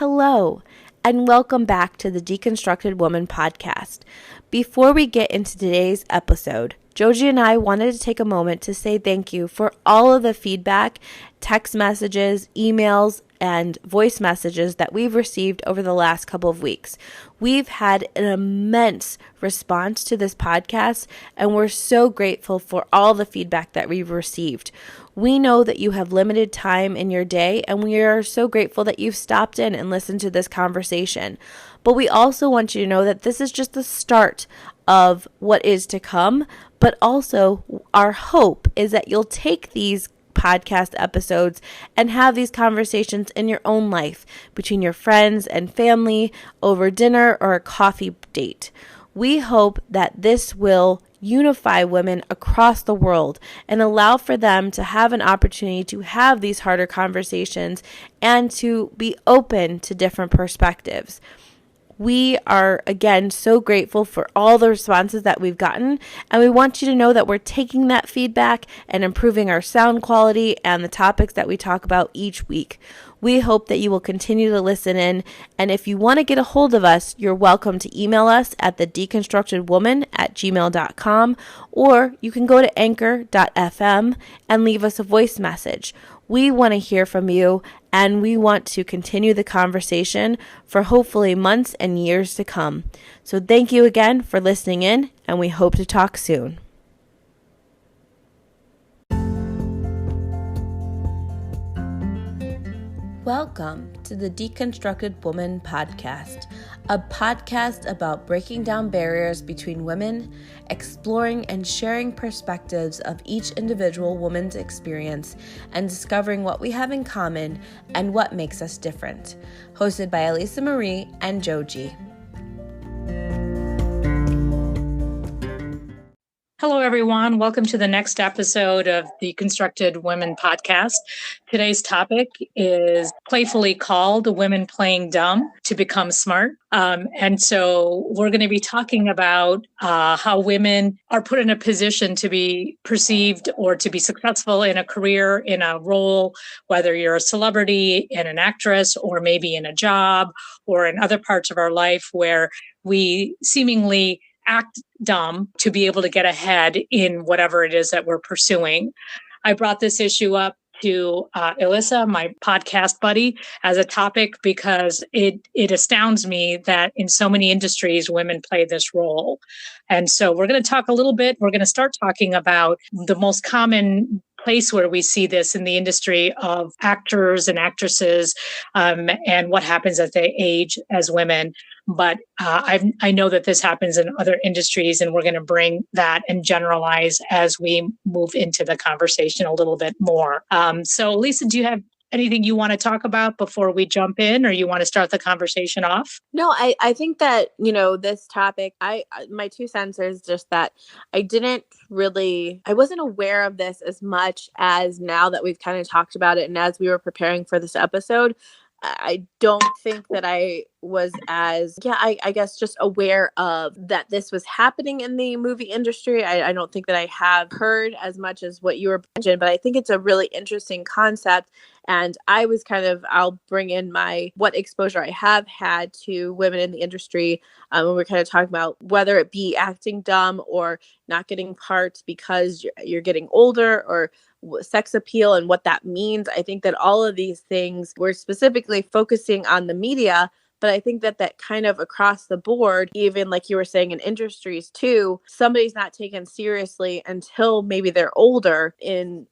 Hello, and welcome back to the Deconstructed Woman podcast. Before we get into today's episode, Jojy and I wanted to take a moment to say thank you for all of the feedback, text messages, emails, and voice messages that we've received over the last couple of weeks. We've had an immense response to this podcast, and we're so grateful for all the feedback that we've received. We know that you have limited time in your day, and we are so grateful that you've stopped in and listened to this conversation. But we also want you to know that this is just the start of what is to come, but also our hope is that you'll take these podcast episodes and have these conversations in your own life between your friends and family over dinner or a coffee date. We hope that this will unify women across the world and allow for them to have an opportunity to have these harder conversations and to be open to different perspectives. We are, again, so grateful for all the responses that we've gotten, and we want you to know that we're taking that feedback and improving our sound quality and the topics that we talk about each week. We hope that you will continue to listen in, and if you want to get a hold of us, you're welcome to email us at thedeconstructedwoman@gmail.com, or you can go to anchor.fm and leave us a voice message. We want to hear from you, and we want to continue the conversation for hopefully months and years to come. So thank you again for listening in, and we hope to talk soon. Welcome to the Deconstructed Woman podcast, a podcast about breaking down barriers between women, exploring and sharing perspectives of each individual woman's experience, and discovering what we have in common and what makes us different. Hosted by Elisa and Jojy. Hello, everyone. Welcome to the next episode of the Constructed Women podcast. Today's topic is playfully called Women Playing Dumb to Become Smart. And so we're going to be talking about how women are put in a position to be perceived or to be successful in a career, in a role, whether you're a celebrity and an actress, or maybe in a job, or in other parts of our life where we seemingly act dumb to be able to get ahead in whatever it is that we're pursuing. I brought this issue up to Elisa, my podcast buddy, as a topic because it astounds me that in so many industries, women play this role. And so we're going to talk a little bit. We're going to start talking about the most common place where we see this in the industry of actors and actresses, and what happens as they age as women. But I know that this happens in other industries, and we're going to bring that and generalize as we move into the conversation a little bit more. So, Lisa, do you have anything you want to talk about before we jump in, or you want to start the conversation off? No, I think that, this topic, my 2 cents is just that I wasn't aware of this as much as now that we've kind of talked about it. And as we were preparing for this episode, I don't think that I was I guess just aware of that this was happening in the movie industry. I don't think that I have heard as much as what you were mentioning, but I think it's a really interesting concept. And I was I'll bring in what exposure I have had to women in the industry. When we're kind of talking about whether it be acting dumb or not getting parts because you're getting older, or sex appeal and what that means. I think that all of these things, we're specifically focusing on the media, but I think that kind of across the board, even like you were saying in industries too, somebody's not taken seriously until maybe they're older in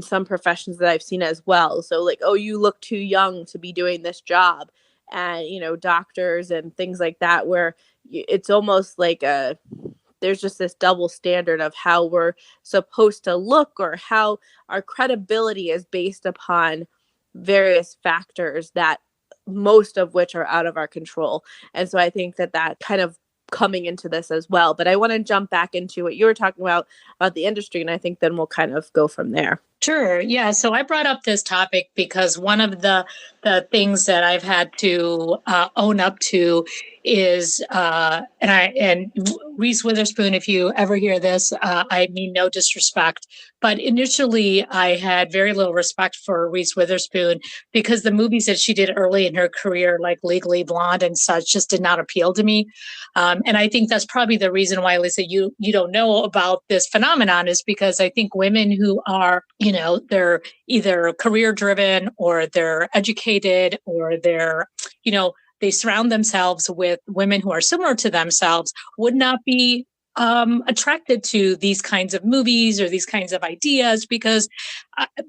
some professions that I've seen as well. So like, oh, you look too young to be doing this job. And, doctors and things like that, where it's almost like there's just this double standard of how we're supposed to look, or how our credibility is based upon various factors that most of which are out of our control. And so I think that kind of coming into this as well. But I want to jump back into what you were talking about the industry. And I think then we'll kind of go from there. Sure. Yeah. So I brought up this topic because one of the things that I've had to own up to is, and Reese Witherspoon. If you ever hear this, I mean no disrespect, but initially I had very little respect for Reese Witherspoon because the movies that she did early in her career, like Legally Blonde and such, just did not appeal to me. And I think that's probably the reason why, Lisa, you don't know about this phenomenon, is because I think women who are, they're either career driven or they're educated or they surround themselves with women who are similar to themselves would not be attracted to these kinds of movies or these kinds of ideas because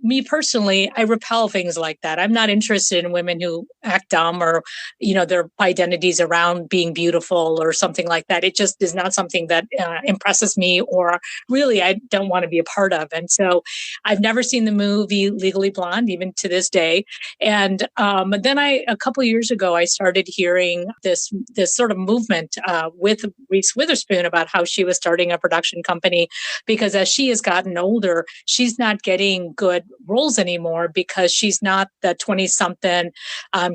me personally, I repel things like that. I'm not interested in women who act dumb or, their identities around being beautiful or something like that. It just is not something that impresses me or really I don't want to be a part of. And so I've never seen the movie Legally Blonde, even to this day. And then a couple of years ago, I started hearing this sort of movement with Reese Witherspoon about how she was starting a production company because as she has gotten older, she's not getting good roles anymore because she's not the 20-something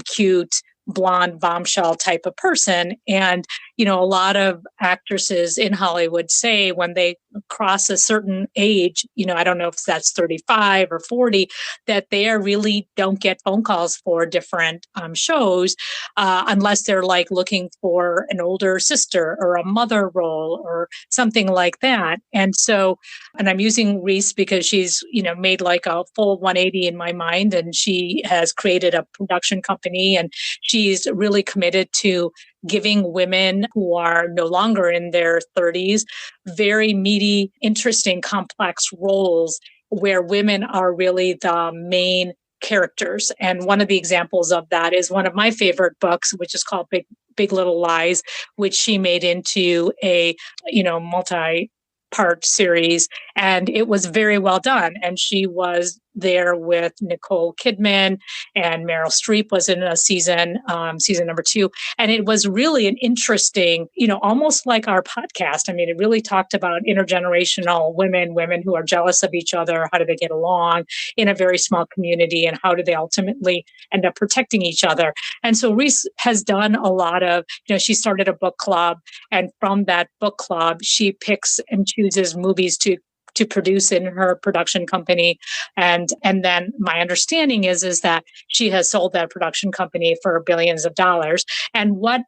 cute blonde bombshell type of person. And, a lot of actresses in Hollywood say when they cross a certain age, I don't know if that's 35 or 40, that they really don't get phone calls for different shows unless they're like looking for an older sister or a mother role or something like that. And so, and I'm using Reese because she's, made like a full 180 in my mind, and she has created a production company, and she's really committed to giving women who are no longer in their 30s very meaty, interesting, complex roles where women are really the main characters. And one of the examples of that is one of my favorite books, which is called Big Little Lies, which she made into a, multi-part series. And it was very well done. And she was there with Nicole Kidman, and Meryl Streep was in a season number 2. And it was really an interesting, almost like our podcast. I mean, it really talked about intergenerational women who are jealous of each other. How do they get along in a very small community, and how do they ultimately end up protecting each other? And so Reese has done a lot of, she started a book club, and from that book club, she picks and chooses movies to produce in her production company. And then my understanding is that she has sold that production company for billions of dollars. And what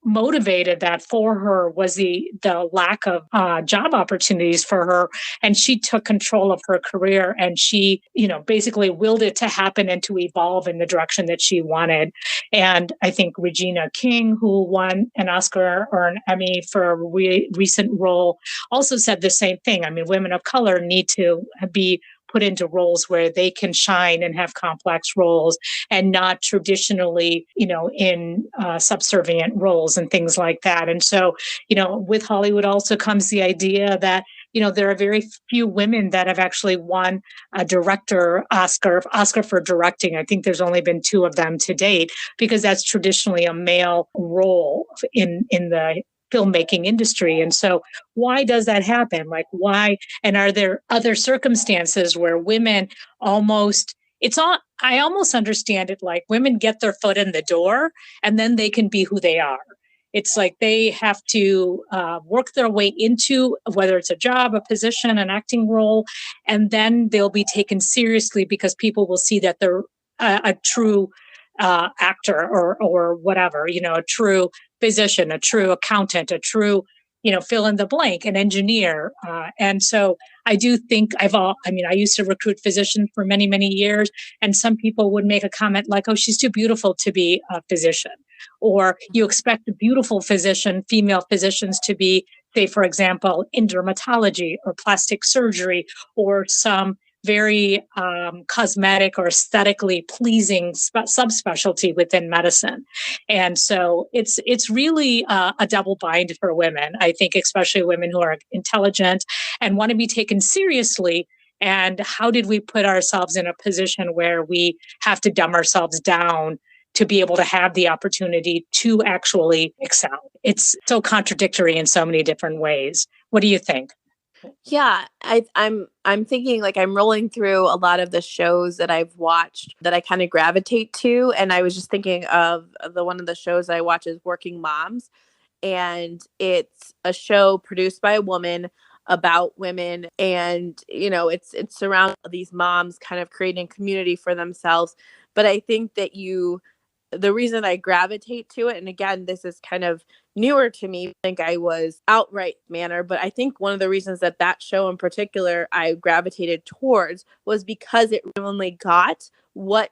motivated that for her was the lack of job opportunities for her, and she took control of her career, and she basically willed it to happen and to evolve in the direction that she wanted. And I think Regina King, who won an Oscar or an Emmy for a recent role, also said the same thing. I mean, women of color need to be put into roles where they can shine and have complex roles, and not traditionally, in subservient roles and things like that. And so, with Hollywood also comes the idea that, there are very few women that have actually won a director Oscar for directing. I think there's only been 2 of them to date, because that's traditionally a male role in the filmmaking industry. And so why does that happen? Like, why? And are there other circumstances where women I almost understand it like women get their foot in the door and then they can be who they are. It's like they have to work their way into, whether it's a job, a position, an acting role, and then they'll be taken seriously because people will see that they're a true actor or whatever, a true physician, a true accountant, a true, fill in the blank, an engineer. And so I do think I used to recruit physicians for many, many years. And some people would make a comment like, oh, she's too beautiful to be a physician. Or you expect a beautiful physician, female physicians to be, say, for example, in dermatology or plastic surgery or some very cosmetic or aesthetically pleasing subspecialty within medicine. And so it's really a double bind for women, I think, especially women who are intelligent and want to be taken seriously. And how did we put ourselves in a position where we have to dumb ourselves down to be able to have the opportunity to actually excel? It's so contradictory in so many different ways. What do you think? Yeah, I'm thinking like I'm rolling through a lot of the shows that I've watched that I kind of gravitate to, and I was just thinking of the one of the shows I watch is Working Moms, and it's a show produced by a woman about women, and it's around these moms kind of creating community for themselves. But I think that you the reason I gravitate to it, and again, this is kind of newer to me, I think I was outright manner, but I think one of the reasons that that show in particular I gravitated towards was because it really got what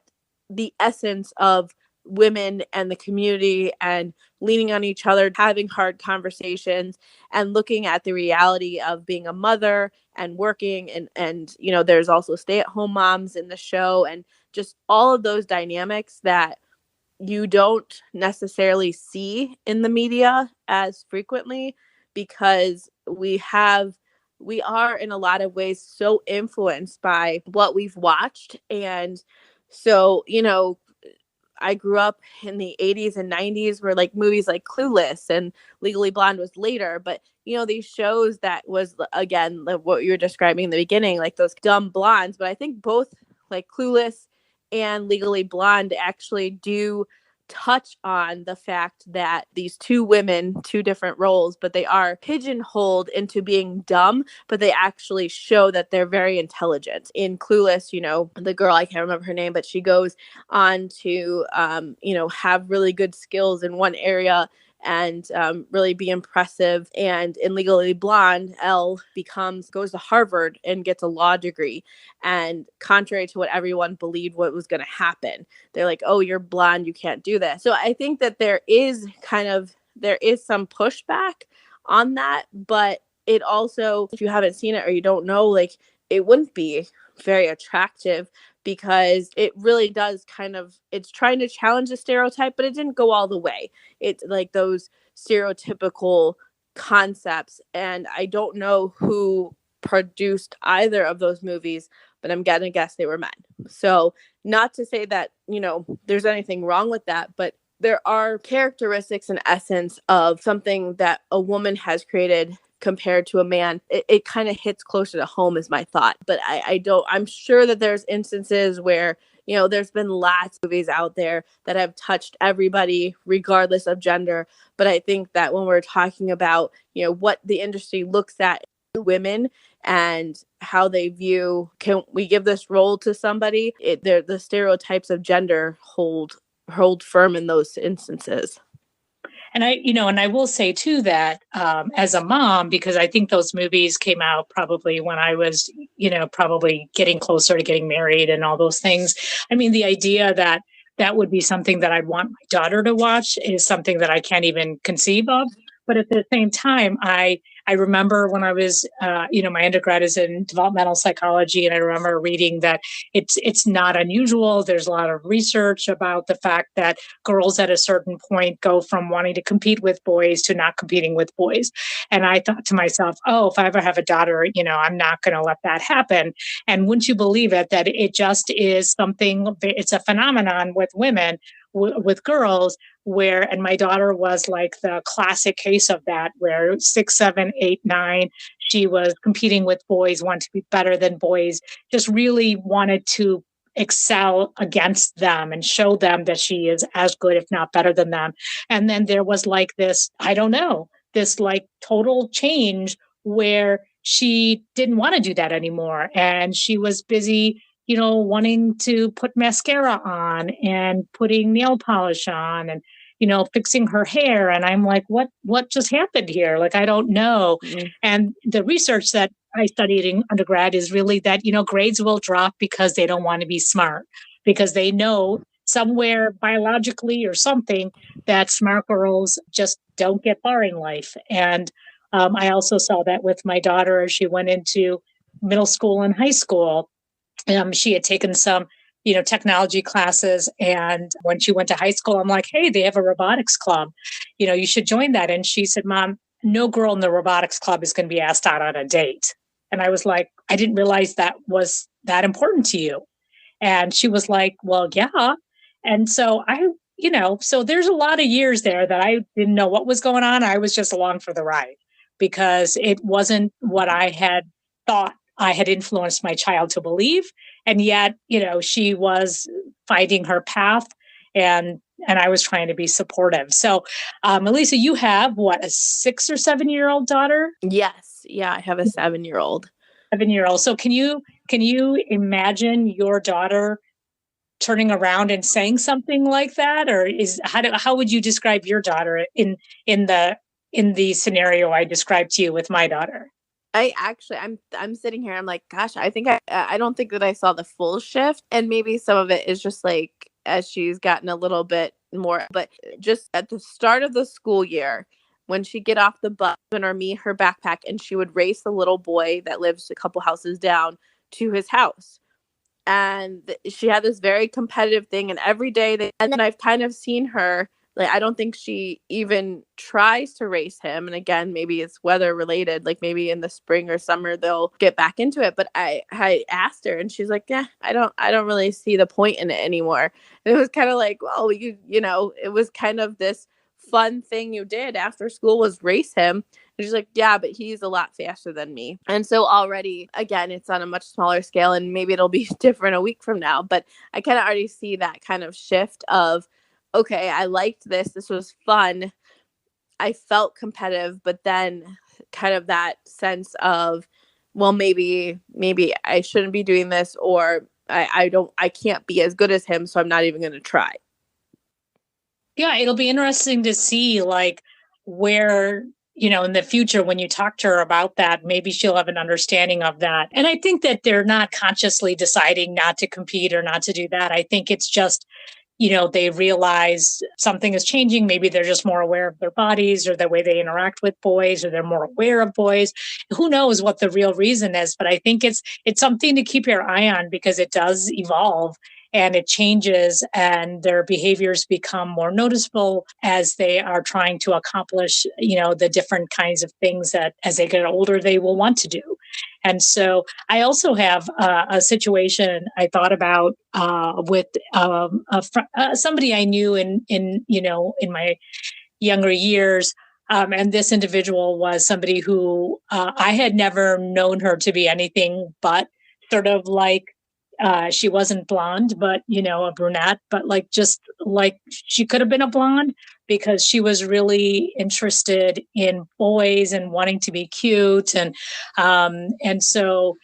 the essence of women and the community and leaning on each other, having hard conversations, and looking at the reality of being a mother and working, and there's also stay-at-home moms in the show, and just all of those dynamics that you don't necessarily see in the media as frequently, because we are in a lot of ways so influenced by what we've watched. And so, I grew up in the 80s and 90s where like movies like Clueless and Legally Blonde was later, but these shows that was again like what you were describing in the beginning, like those dumb blondes. But I think both like Clueless and Legally Blonde actually do touch on the fact that these two women, two different roles, but they are pigeonholed into being dumb, but they actually show that they're very intelligent. In Clueless, the girl, I can't remember her name, but she goes on to have really good skills in one area and really be impressive. And in Legally Blonde, Elle goes to Harvard and gets a law degree. And contrary to what everyone believed what was going to happen, they're like, oh, you're blonde, you can't do this. So I think that there is some pushback on that, but it also, if you haven't seen it or you don't know, like it wouldn't be very attractive, because it really does it's trying to challenge the stereotype, but it didn't go all the way. It's like those stereotypical concepts. And I don't know who produced either of those movies, but I'm gonna guess they were men. So, not to say that, there's anything wrong with that, but there are characteristics and essence of something that a woman has created compared to a man. It kind of hits closer to home is my thought. But I'm sure that there's instances where, there's been lots of movies out there that have touched everybody regardless of gender. But I think that when we're talking about, what the industry looks at women and how they view, can we give this role to somebody? The stereotypes of gender hold firm in those instances. And I will say too that as a mom, because I think those movies came out probably when I was, probably getting closer to getting married and all those things. I mean, the idea that that would be something that I'd want my daughter to watch is something that I can't even conceive of. But at the same time, I remember when I was, my undergrad is in developmental psychology, and I remember reading that it's not unusual. There's a lot of research about the fact that girls at a certain point go from wanting to compete with boys to not competing with boys. And I thought to myself, oh, if I ever have a daughter, I'm not going to let that happen. And wouldn't you believe it, that it just is something, it's a phenomenon with women, with girls, where, and my daughter was like the classic case of that, where 6, 7, 8, 9, she was competing with boys, wanted to be better than boys, just really wanted to excel against them and show them that she is as good, if not better than them. And then there was like this, I don't know, this like total change where she didn't want to do that anymore. And she was busy, wanting to put mascara on and putting nail polish on and, fixing her hair. And I'm like, what just happened here? Like, I don't know. Mm-hmm. And the research that I studied in undergrad is really that, grades will drop because they don't want to be smart, because they know somewhere biologically or something that smart girls just don't get far in life. And I also saw that with my daughter as she went into middle school and high school. She had taken some, technology classes. And when she went to high school, I'm like, hey, they have a robotics club. You should join that. And she said, Mom, no girl in the robotics club is going to be asked out on a date. And I was like, I didn't realize that was that important to you. And she was like, well, yeah. And so so there's a lot of years there that I didn't know what was going on. I was just along for the ride. because it wasn't what I had thought I had influenced my child to believe. And yet, she was finding her path, and I was trying to be supportive. So, Elisa, you have what, a 6 or 7 year old daughter? Yes. Yeah, I have a 7-year-old. 7 year old. So can you imagine your daughter turning around and saying something like that? Or how would you describe your daughter in the in the scenario I described to you with my daughter? I'm sitting here. I'm like, gosh, I don't think that I saw the full shift, and maybe some of it is just like as she's gotten a little bit more. But just at the start of the school year, when she'd get off the bus and or meet her backpack, and she would race the little boy that lives a couple houses down to his house, and she had this very competitive thing, and every day and then I've kind of seen her, like, I don't think she even tries to race him, and again, maybe it's weather related, like maybe in the spring or summer they'll get back into it, but I asked her and she's like, yeah, I don't really see the point in it anymore. And it was kind of like, well, it was kind of this fun thing you did after school was race him. And she's like, yeah, but he's a lot faster than me. And so already, again, it's on a much smaller scale, and maybe it'll be different a week from now. But I kind of already see that kind of shift of, okay, I liked this. This was fun. I felt competitive, but then kind of that sense of, well, maybe I shouldn't be doing this, or I can't be as good as him, so I'm not even going to try. Yeah, it'll be interesting to see, like, where, in the future when you talk to her about that, maybe she'll have an understanding of that. And I think that they're not consciously deciding not to compete or not to do that. I think it's just, they realize something is changing. Maybe they're just more aware of their bodies or the way they interact with boys, or they're more aware of boys. Who knows what the real reason is? But I think it's something to keep your eye on, because it does evolve and it changes, and their behaviors become more noticeable as they are trying to accomplish, the different kinds of things that as they get older, they will want to do. And so I also have a situation I thought about with somebody I knew in my younger years. And this individual was somebody who I had never known her to be anything but sort of like, she wasn't blonde, but a brunette, but like, just like she could have been a blonde, because she was really interested in boys and wanting to be cute. And so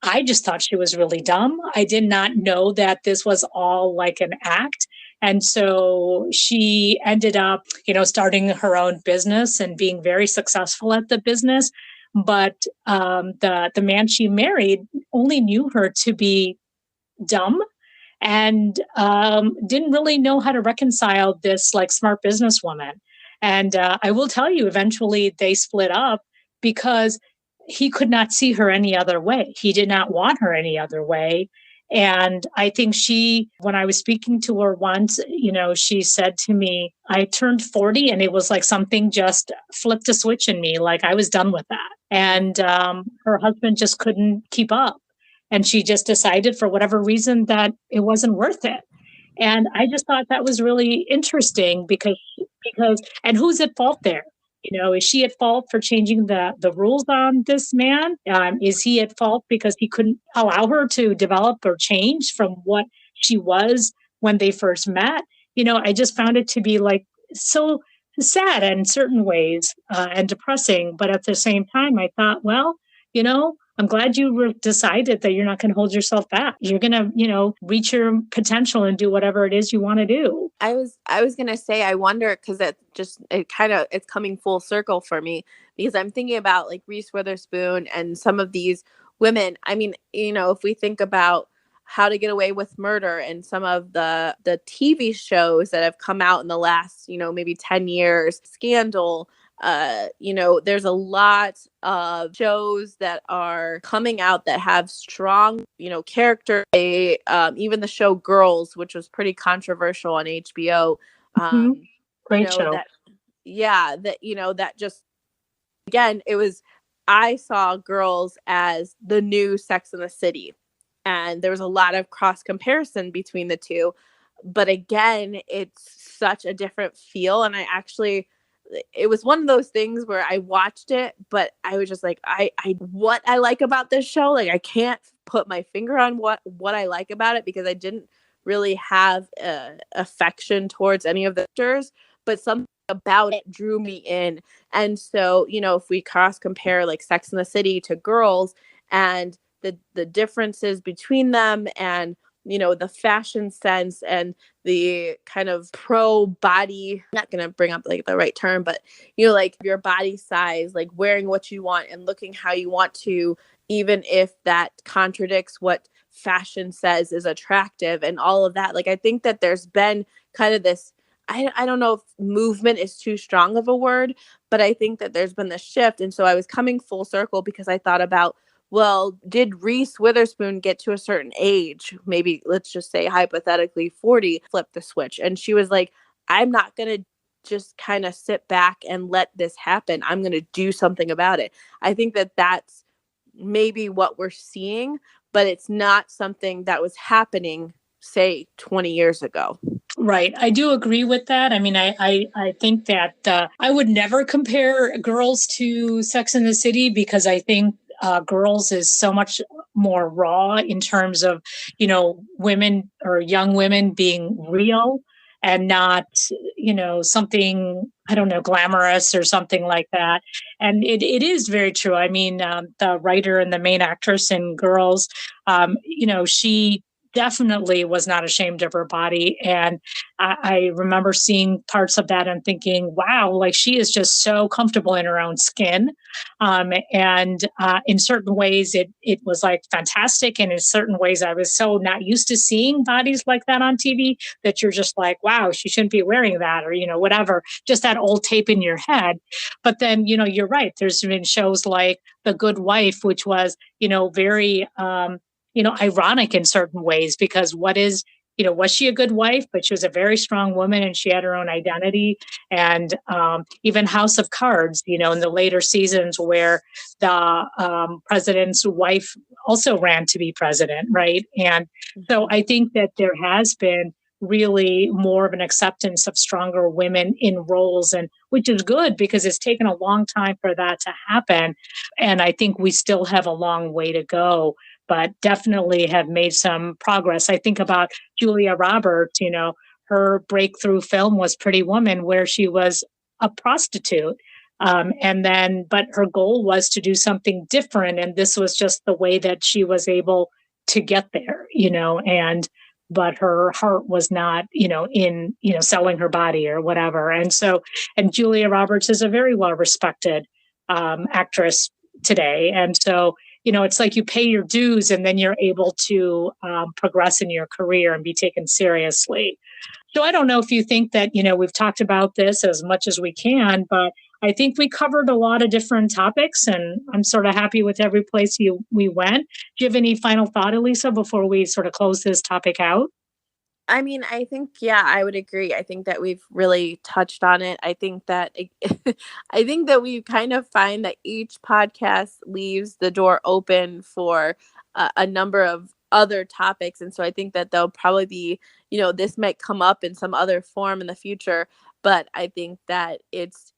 I just thought she was really dumb. I did not know that this was all like an act. And so she ended up, starting her own business and being very successful at the business. But the man she married only knew her to be dumb, and didn't really know how to reconcile this like smart businesswoman. And I will tell you, eventually they split up because he could not see her any other way. He did not want her any other way. And I think when I was speaking to her once, she said to me, I turned 40 and it was like something just flipped a switch in me. Like I was done with that. And her husband just couldn't keep up. And she just decided, for whatever reason, that it wasn't worth it. And I just thought that was really interesting, because and who's at fault there? Is she at fault for changing the rules on this man? Is he at fault because he couldn't allow her to develop or change from what she was when they first met? I just found it to be like so sad in certain ways, and depressing. But at the same time, I thought, well, I'm glad you decided that you're not going to hold yourself back. You're going to, reach your potential and do whatever it is you want to do. I was going to say, I wonder, because it's coming full circle for me, because I'm thinking about like Reese Witherspoon and some of these women. I mean, if we think about How to Get Away with Murder and some of the TV shows that have come out in the last, maybe 10 years, Scandal, there's a lot of shows that are coming out that have strong, character. Even the show Girls, which was pretty controversial on HBO. Great show. That just, again, I saw Girls as the new Sex and the City, and there was a lot of cross comparison between the two. But again, it's such a different feel, and I actually it was one of those things where I watched it, but I was just like, what I like about this show, like I can't put my finger on what I like about it, because I didn't really have affection towards any of the actors, but something about it drew me in. And so, if we cross compare like Sex and the City to Girls, and the differences between them, and the fashion sense, and the kind of pro body, not going to bring up like the right term, but like your body size, like wearing what you want and looking how you want to, even if that contradicts what fashion says is attractive, and all of that. Like, I think that there's been kind of this, I don't know if movement is too strong of a word, but I think that there's been this shift. And so I was coming full circle, because I thought about, well, did Reese Witherspoon get to a certain age, maybe let's just say hypothetically 40, flip the switch? And she was like, I'm not going to just kind of sit back and let this happen. I'm going to do something about it. I think that that's maybe what we're seeing, but it's not something that was happening, say, 20 years ago. Right. I do agree with that. I mean, I think that I would never compare Girls to Sex and the City, because I think Girls is so much more raw in terms of, women or young women being real and not, something, I don't know, glamorous or something like that. And it is very true. I mean, the writer and the main actress in Girls, she definitely was not ashamed of her body. And I remember seeing parts of that and thinking, wow, like she is just so comfortable in her own skin. And in certain ways, it was like fantastic. And in certain ways, I was so not used to seeing bodies like that on TV that you're just like, wow, she shouldn't be wearing that, or, whatever, just that old tape in your head. But then, you're right. There's been shows like The Good Wife, which was, very, ironic in certain ways, because was she a good wife? But she was a very strong woman, and she had her own identity. And even House of Cards, in the later seasons, where the president's wife also ran to be president, right? And so I think that there has been really more of an acceptance of stronger women in roles, and which is good, because it's taken a long time for that to happen. And I think we still have a long way to go, but definitely have made some progress. I think about Julia Roberts, her breakthrough film was Pretty Woman, where she was a prostitute. But her goal was to do something different. And this was just the way that she was able to get there, but her heart was not, in, selling her body or whatever. And Julia Roberts is a very well respected actress today. And so, it's like you pay your dues, and then you're able to progress in your career and be taken seriously. So I don't know if you think that, we've talked about this as much as we can, but I think we covered a lot of different topics, and I'm sort of happy with every place we went. Do you have any final thought, Elisa, before we sort of close this topic out? I mean, I think, yeah, I would agree. I think that we've really touched on it. I think that I think that we kind of find that each podcast leaves the door open for a number of other topics. And so I think that there'll probably be, this might come up in some other form in the future, but I think that it's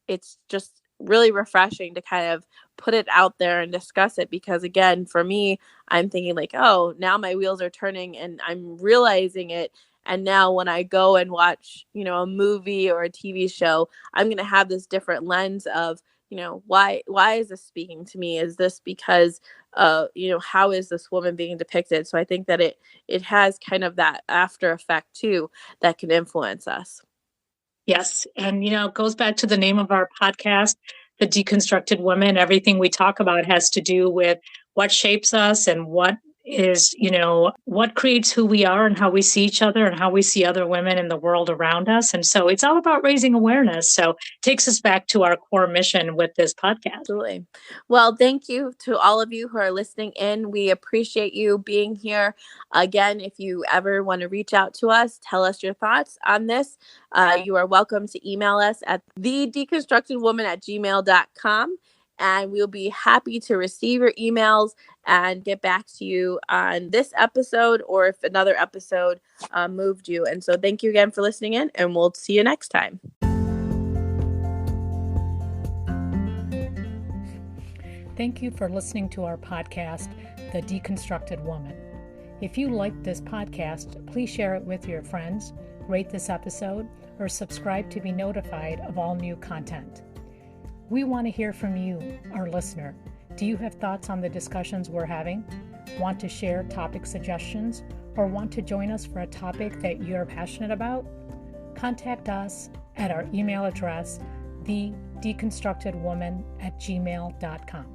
just really refreshing to kind of put it out there and discuss it, because again, for me, I'm thinking like, oh, now my wheels are turning and I'm realizing it. And now when I go and watch, a movie or a TV show, I'm going to have this different lens of, why is this speaking to me? Is this because, how is this woman being depicted? So I think that it has kind of that after effect too, that can influence us. Yes. And, it goes back to the name of our podcast, The Deconstructed Woman. Everything we talk about has to do with what shapes us and what is, what creates who we are and how we see each other and how we see other women in the world around us. And so it's all about raising awareness. So it takes us back to our core mission with this podcast. Absolutely. Well, thank you to all of you who are listening in. We appreciate you being here. Again, if you ever want to reach out to us, tell us your thoughts on this. You are welcome to email us at thedeconstructedwoman@gmail.com. And we'll be happy to receive your emails and get back to you on this episode, or if another episode moved you. And so thank you again for listening in, and we'll see you next time. Thank you for listening to our podcast, The Deconstructed Woman. If you like this podcast, please share it with your friends, rate this episode, or subscribe to be notified of all new content. We want to hear from you, our listener. Do you have thoughts on the discussions we're having? Want to share topic suggestions? Or want to join us for a topic that you're passionate about? Contact us at our email address, thedeconstructedwoman@gmail.com.